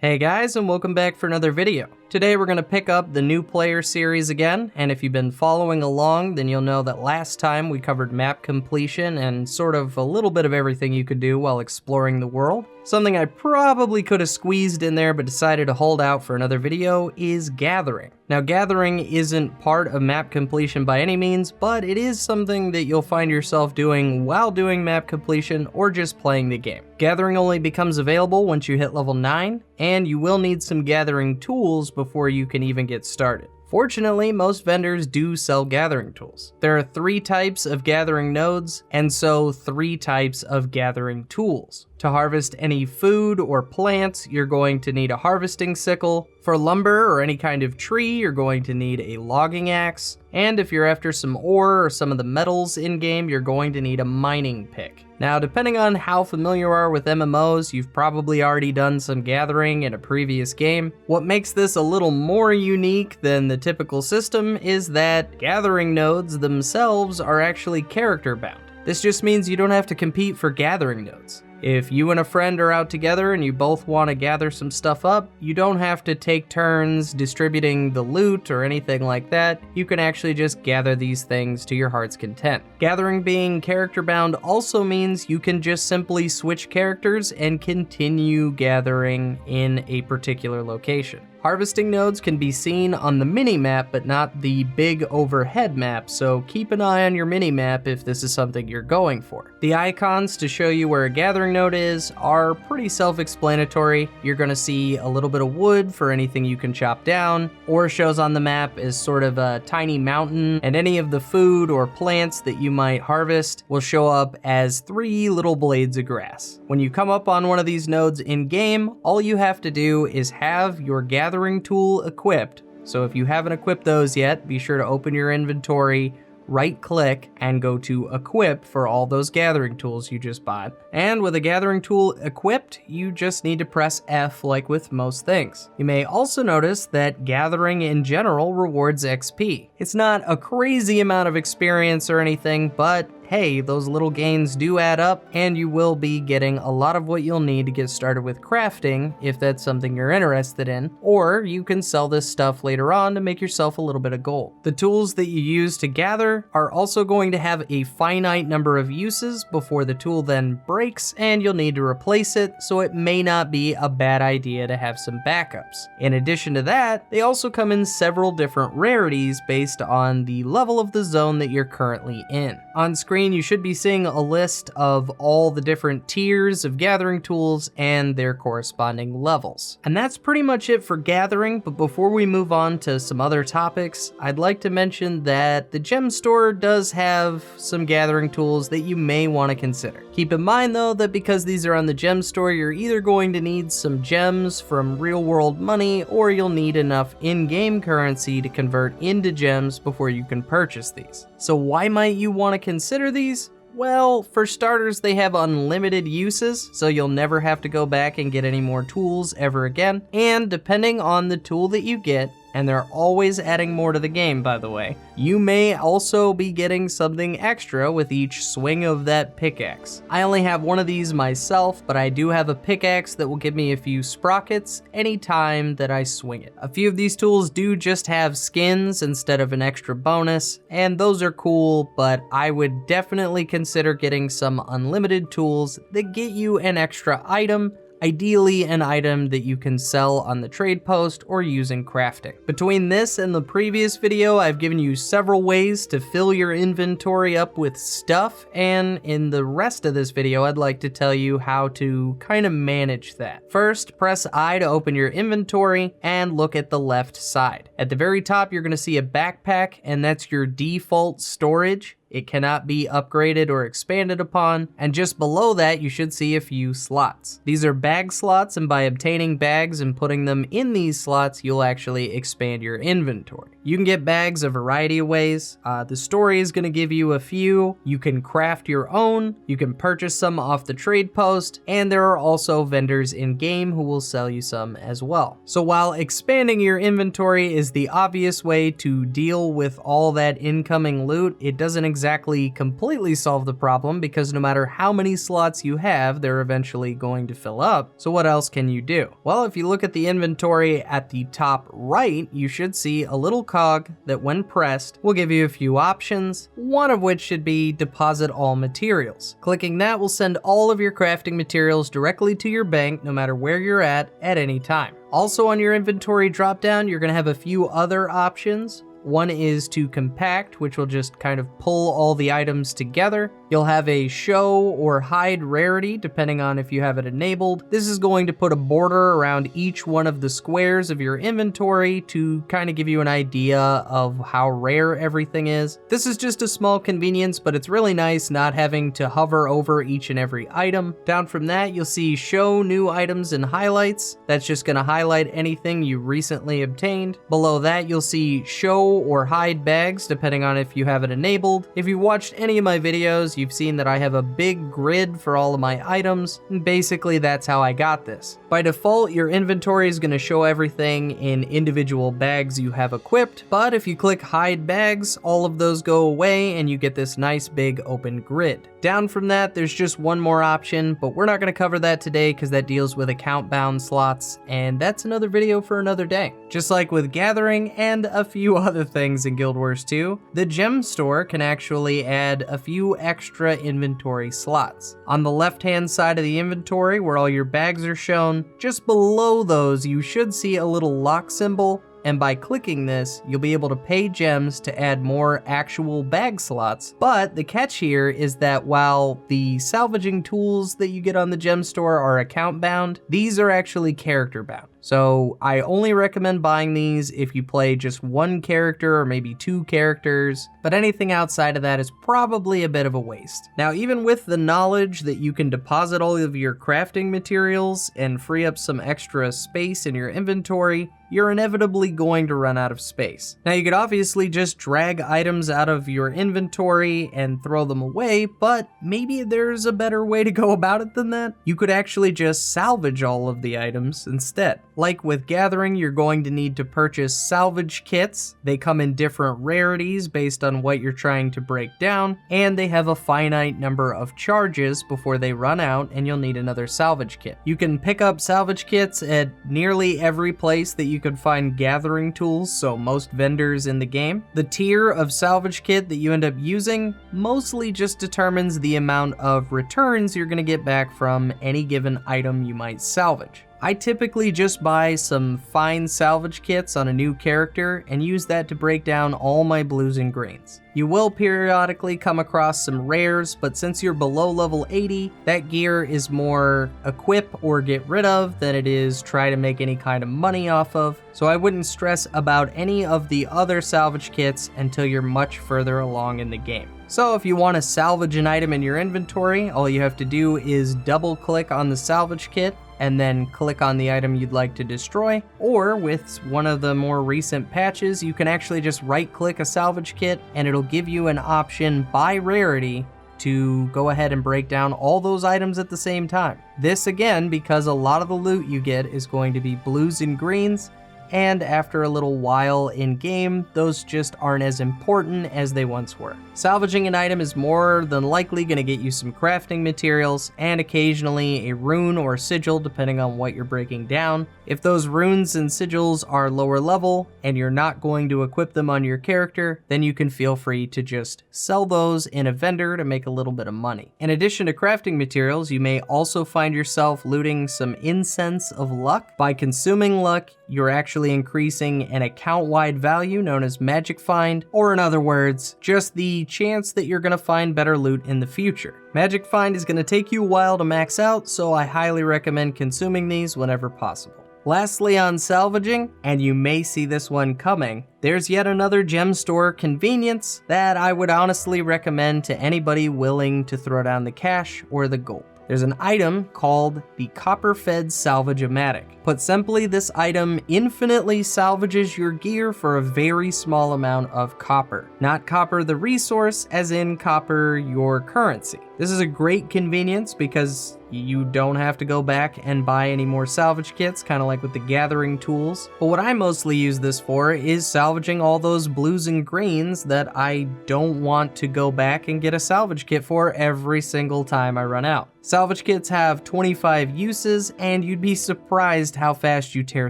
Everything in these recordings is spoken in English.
Hey guys, and welcome back for another video. Today we're going to pick up the new player series again, and if you've been following along, then you'll know that last time we covered map completion and sort of a little bit of everything you could do while exploring the world. Something I probably could have squeezed in there but decided to hold out for another video is gathering. Now gathering isn't part of map completion by any means, but it is something that you'll find yourself doing while doing map completion or just playing the game. Gathering only becomes available once you hit level 9, and you will need some gathering tools before you can even get started. Fortunately, most vendors do sell gathering tools. There are 3 types of gathering nodes, and so 3 types of gathering tools. To harvest any food or plants, you're going to need a harvesting sickle. For lumber or any kind of tree, you're going to need a logging axe. And if you're after some ore or some of the metals in-game, you're going to need a mining pick. Now, depending on how familiar you are with MMOs, you've probably already done some gathering in a previous game. What makes this a little more unique than the typical system is that gathering nodes themselves are actually character bound. This just means you don't have to compete for gathering nodes. If you and a friend are out together and you both want to gather some stuff up, you don't have to take turns distributing the loot or anything like that. You can actually just gather these things to your heart's content. Gathering being character bound also means you can just simply switch characters and continue gathering in a particular location. Harvesting nodes can be seen on the mini-map, but not the big overhead map, so keep an eye on your mini-map if this is something you're going for. The icons to show you where a gathering node is are pretty self-explanatory. You're going to see a little bit of wood for anything you can chop down. Ore shows on the map is sort of a tiny mountain, and any of the food or plants that you might harvest will show up as 3 little blades of grass. When you come up on one of these nodes in-game, all you have to do is have your gathering tool equipped. So if you haven't equipped those yet, be sure to open your inventory, right click, and go to equip for all those gathering tools you just bought. And with a gathering tool equipped, you just need to press F like with most things. You may also notice that gathering in general rewards XP. It's not a crazy amount of experience or anything, but hey, those little gains do add up, and you will be getting a lot of what you'll need to get started with crafting if that's something you're interested in, or you can sell this stuff later on to make yourself a little bit of gold. The tools that you use to gather are also going to have a finite number of uses before the tool then breaks and you'll need to replace it, so it may not be a bad idea to have some backups. In addition to that, they also come in several different rarities based on the level of the zone that you're currently in. On screen, you should be seeing a list of all the different tiers of gathering tools and their corresponding levels. And that's pretty much it for gathering, but before we move on to some other topics, I'd like to mention that the gem store does have some gathering tools that you may want to consider. Keep in mind though that because these are on the gem store, you're either going to need some gems from real world money, or you'll need enough in-game currency to convert into gems before you can purchase these. So why might you want to consider these? Well, for starters, they have unlimited uses, so you'll never have to go back and get any more tools ever again. And depending on the tool that you get, and they're always adding more to the game, by the way, you may also be getting something extra with each swing of that pickaxe. I only have one of these myself, but I do have a pickaxe that will give me a few sprockets anytime that I swing it. A few of these tools do just have skins instead of an extra bonus, and those are cool, but I would definitely consider getting some unlimited tools that get you an extra item, ideally an item that you can sell on the trade post or use in crafting. Between this and the previous video, I've given you several ways to fill your inventory up with stuff, and in the rest of this video, I'd like to tell you how to kind of manage that. First, press I to open your inventory and look at the left side. At the very top, you're going to see a backpack, and that's your default storage. It cannot be upgraded or expanded upon, and just below that you should see a few slots. These are bag slots, and by obtaining bags and putting them in these slots, you'll actually expand your inventory. You can get bags a variety of ways. The story is going to give you a few. You can craft your own, you can purchase some off the trade post, and there are also vendors in-game who will sell you some as well. So while expanding your inventory is the obvious way to deal with all that incoming loot, it doesn't exactly exactly completely solve the problem because no matter how many slots you have, they're eventually going to fill up. So what else can you do? Well, if you look at the inventory at the top right, you should see a little cog that when pressed will give you a few options, one of which should be deposit all materials. Clicking that will send all of your crafting materials directly to your bank no matter where you're at any time. Also on your inventory dropdown, you're going to have a few other options. One is to compact, which will just kind of pull all the items together. You'll have a show or hide rarity, depending on if you have it enabled. This is going to put a border around each one of the squares of your inventory to kind of give you an idea of how rare everything is. This is just a small convenience, but it's really nice not having to hover over each and every item. Down from that, you'll see show new items and highlights. That's just going to highlight anything you recently obtained. Below that, you'll see show or hide bags, depending on if you have it enabled. If you watched any of my videos, you've seen that I have a big grid for all of my items, and basically that's how I got this. By default, your inventory is going to show everything in individual bags you have equipped, but if you click hide bags, all of those go away and you get this nice big open grid. Down from that, there's just one more option, but we're not going to cover that today because that deals with account bound slots, and that's another video for another day. Just like with gathering and a few other things in Guild Wars 2, the gem store can actually add a few extra inventory slots. On the left-hand side of the inventory, where all your bags are shown, just below those you should see a little lock symbol, and by clicking this, you'll be able to pay gems to add more actual bag slots. But the catch here is that while the salvaging tools that you get on the gem store are account bound, these are actually character bound. So I only recommend buying these if you play just one character or maybe two characters, but anything outside of that is probably a bit of a waste. Now, even with the knowledge that you can deposit all of your crafting materials and free up some extra space in your inventory, you're inevitably going to run out of space. Now, you could obviously just drag items out of your inventory and throw them away, but maybe there's a better way to go about it than that. You could actually just salvage all of the items instead. Like with gathering, you're going to need to purchase salvage kits. They come in different rarities based on what you're trying to break down, and they have a finite number of charges before they run out and you'll need another salvage kit. You can pick up salvage kits at nearly every place that you can find gathering tools, so most vendors in the game. The tier of salvage kit that you end up using mostly just determines the amount of returns you're going to get back from any given item you might salvage. I typically just buy some fine salvage kits on a new character and use that to break down all my blues and greens. You will periodically come across some rares, but since you're below level 80, that gear is more equip or get rid of than it is try to make any kind of money off of, so I wouldn't stress about any of the other salvage kits until you're much further along in the game. So if you want to salvage an item in your inventory, all you have to do is double click on the salvage kit and then click on the item you'd like to destroy, or with one of the more recent patches, you can actually just right click a salvage kit and it'll give you an option by rarity to go ahead and break down all those items at the same time. This again, because a lot of the loot you get is going to be blues and greens, and after a little while in game, those just aren't as important as they once were. Salvaging an item is more than likely going to get you some crafting materials and occasionally a rune or sigil depending on what you're breaking down. If those runes and sigils are lower level and you're not going to equip them on your character, then you can feel free to just sell those in a vendor to make a little bit of money. In addition to crafting materials, you may also find yourself looting some incense of luck. By consuming luck, you're actually increasing an account-wide value known as magic find, or in other words, just the chance that you're going to find better loot in the future. Magic find is going to take you a while to max out, so I highly recommend consuming these whenever possible. Lastly, on salvaging, and you may see this one coming, there's yet another gem store convenience that I would honestly recommend to anybody willing to throw down the cash or the gold. There's an item called the Copper-Fed Salvage-O-Matic. Put simply, this item infinitely salvages your gear for a very small amount of copper. Not copper the resource, as in copper your currency. This is a great convenience because You don't have to go back and buy any more salvage kits, kind of like with the gathering tools. But what I mostly use this for is salvaging all those blues and greens that I don't want to go back and get a salvage kit for every single time I run out. Salvage kits have 25 uses, and you'd be surprised how fast you tear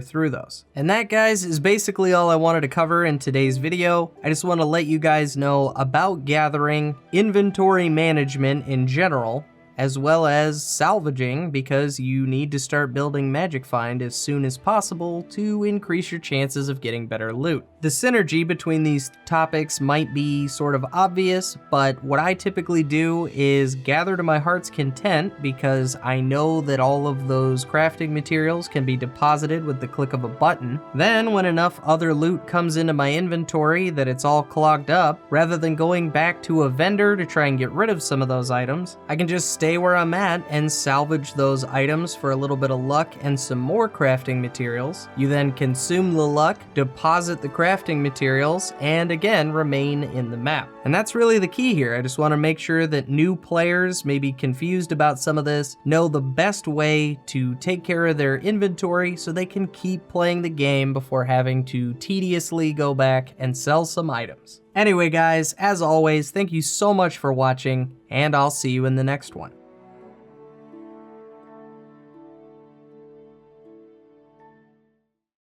through those. And that, guys, is basically all I wanted to cover in today's video. I just want to let you guys know about gathering, inventory management in general, as well as salvaging, because you need to start building Magic Find as soon as possible to increase your chances of getting better loot. The synergy between these topics might be sort of obvious, but what I typically do is gather to my heart's content, because I know that all of those crafting materials can be deposited with the click of a button. Then when enough other loot comes into my inventory that it's all clogged up, rather than going back to a vendor to try and get rid of some of those items, I can just stay where I'm at and salvage those items for a little bit of luck and some more crafting materials. You then consume the luck, deposit the crafting materials, and again remain in the map. And that's really the key here. I just want to make sure that new players may be confused about some of this, know the best way to take care of their inventory so they can keep playing the game before having to tediously go back and sell some items. Anyway, guys, as always, thank you so much for watching, and I'll see you in the next one.